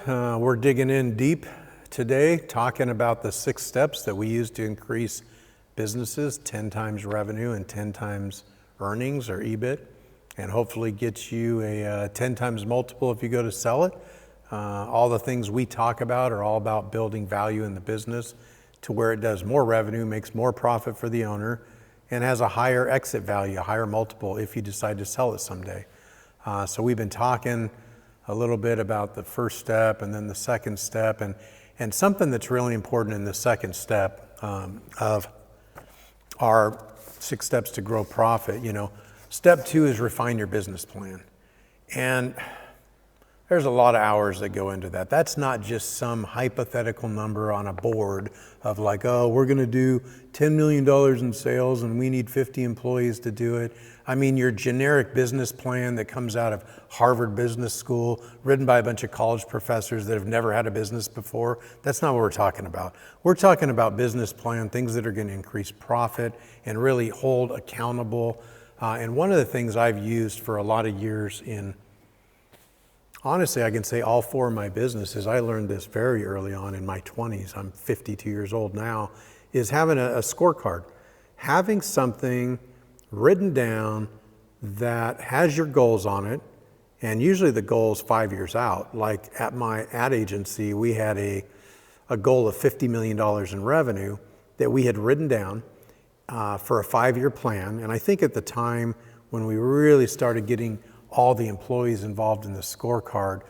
We're digging in deep today, talking about the 6 steps that we use to increase businesses 10 times revenue and 10 times earnings or EBIT, and hopefully get you a 10 times multiple if you go to sell it. All the things we talk about are all about building value in the business to where it does more revenue, makes more profit for the owner, and has a higher exit value, a higher multiple if you decide to sell it someday. So we've been talking a little bit about the first step and then the second step, and something that's really important in the second step of our 6 steps to grow profit. Step 2 is refine your business plan. And there's a lot of hours that go into that. That's not just some hypothetical number on a board of like, oh, we're going to do $10 million in sales and we need 50 employees to do it. I mean, your generic business plan that comes out of Harvard Business School, written by a bunch of college professors that have never had a business before, that's not what we're talking about. We're talking about business plan, things that are going to increase profit and really hold accountable. And one of the things I've used for a lot of years honestly, I can say all 4 of my businesses, I learned this very early on in my 20s, I'm 52 years old now, is having a scorecard. Having something written down that has your goals on it, and usually the goal is 5 years out. Like at my ad agency, we had a goal of $50 million in revenue that we had written down for a 5-year plan. And I think at the time when we really started getting all the employees involved in the scorecard,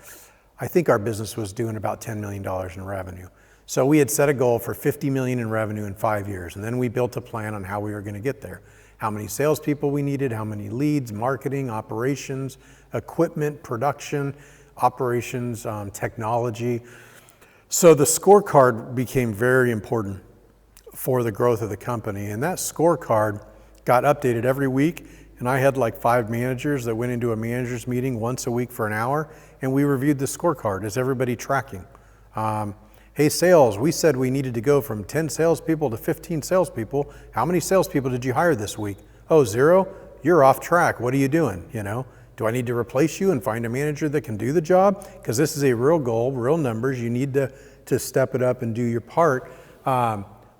I think our business was doing about $10 million in revenue. So we had set a goal for $50 million in revenue in 5 years. And then we built a plan on how we were going to get there. How many salespeople we needed, how many leads, marketing, operations, equipment, production, operations, technology. So the scorecard became very important for the growth of the company. And that scorecard got updated every week. And I had like 5 managers that went into a manager's meeting once a week for an hour, and we reviewed the scorecard. Is everybody tracking? Hey, sales, we said we needed to go from 10 salespeople to 15 salespeople. How many salespeople did you hire this week? Oh, 0? You're off track. What are you doing? Do I need to replace you and find a manager that can do the job? Because this is a real goal, real numbers. You need to step it up and do your part.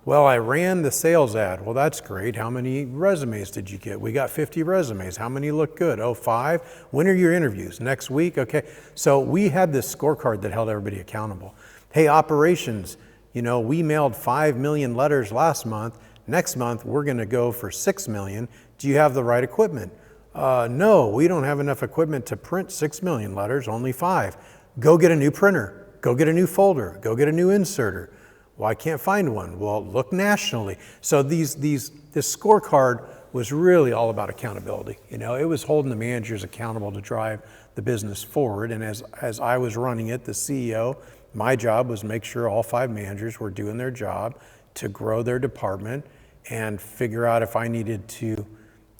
Well, I ran the sales ad. Well, that's great. How many resumes did you get? We got 50 resumes. How many look good? Oh, 5. When are your interviews? Next week? Okay. So we had this scorecard that held everybody accountable. Hey, operations, we mailed 5 million letters last month. Next month, we're going to go for 6 million. Do you have the right equipment? No, we don't have enough equipment to print 6 million letters, only 5. Go get a new printer. Go get a new folder. Go get a new inserter. Well, I can't find one. Well, look nationally. So this scorecard was really all about accountability. It was holding the managers accountable to drive the business forward. And as I was running it, the CEO, my job was make sure all 5 managers were doing their job to grow their department and figure out if I needed to,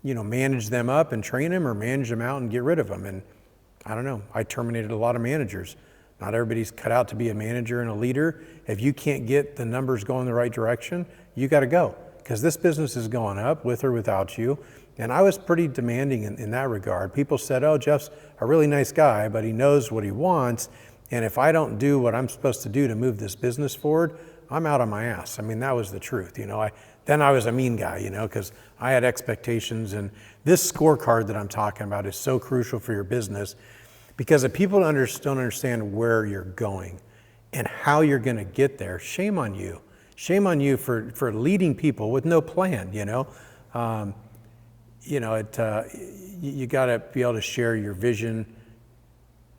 manage them up and train them or manage them out and get rid of them. And I don't know, I terminated a lot of managers. Not everybody's cut out to be a manager and a leader. If you can't get the numbers going the right direction, you got to go, because this business is going up with or without you. And I was pretty demanding in that regard. People said, oh, Jeff's a really nice guy, but he knows what he wants. And if I don't do what I'm supposed to do to move this business forward, I'm out on my ass. I mean, that was the truth. Then I was a mean guy, because I had expectations. And this scorecard that I'm talking about is so crucial for your business. Because if people don't understand where you're going and how you're going to get there, shame on you. Shame on you for leading people with no plan. You got to be able to share your vision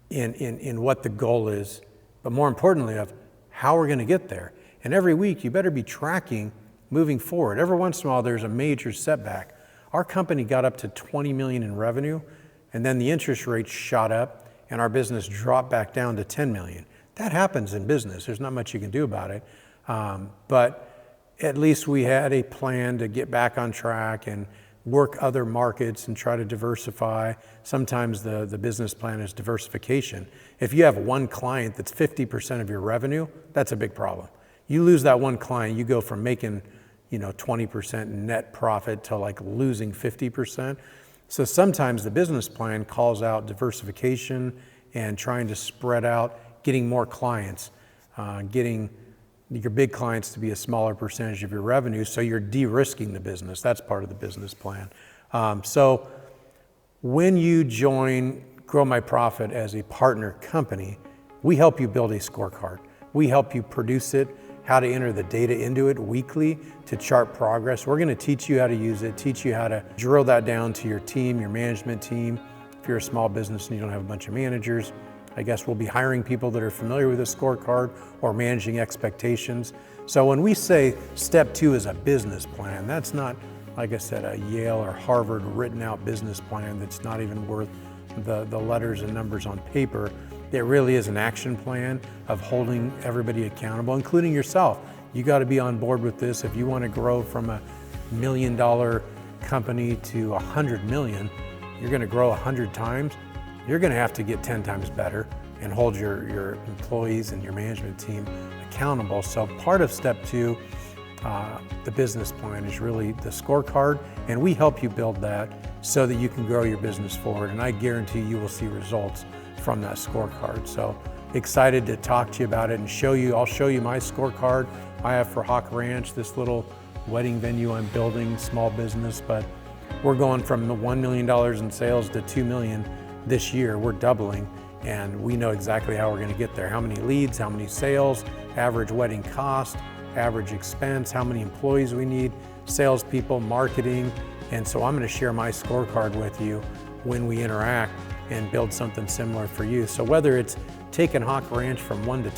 in what the goal is, but more importantly of how we're going to get there. And every week you better be tracking moving forward. Every once in a while there's a major setback. Our company got up to 20 million in revenue, and then the interest rates shot up and our business dropped back down to 10 million. That happens in business. There's not much you can do about it. But at least we had a plan to get back on track and work other markets and try to diversify. Sometimes the business plan is diversification. If you have one client that's 50% of your revenue, that's a big problem. You lose that one client, you go from making 20% net profit to like losing 50%. So sometimes the business plan calls out diversification and trying to spread out getting more clients, getting your big clients to be a smaller percentage of your revenue, so you're de-risking the business. That's part of the business plan. So when you join Grow My Profit as a partner company, we help you build a scorecard. We help you produce it, how to enter the data into it weekly to chart progress. We're gonna teach you how to use it, teach you how to drill that down to your team, your management team. If you're a small business and you don't have a bunch of managers, I guess we'll be hiring people that are familiar with a scorecard or managing expectations. So when we say step 2 is a business plan, that's not, like I said, a Yale or Harvard written out business plan that's not even worth the letters and numbers on paper. It really is an action plan of holding everybody accountable, including yourself. You got to be on board with this. If you want to grow from $1 million company to 100 million, you're going to grow 100 times. You're going to have to get 10 times better and hold your employees and your management team accountable. So part of step 2, the business plan, is really the scorecard, and we help you build that so that you can grow your business forward. And I guarantee you will see results from that scorecard. So excited to talk to you about it and show you. I'll show you my scorecard I have for Hawk Ranch, this little wedding venue I'm building, small business, but we're going from the $1 million in sales to $2 million this year. We're doubling, and we know exactly how we're going to get there. How many leads, how many sales, average wedding cost, average expense, how many employees we need, salespeople, marketing. And so I'm going to share my scorecard with you when we interact and build something similar for you. So whether it's taking Hawk Ranch from 1 to 2,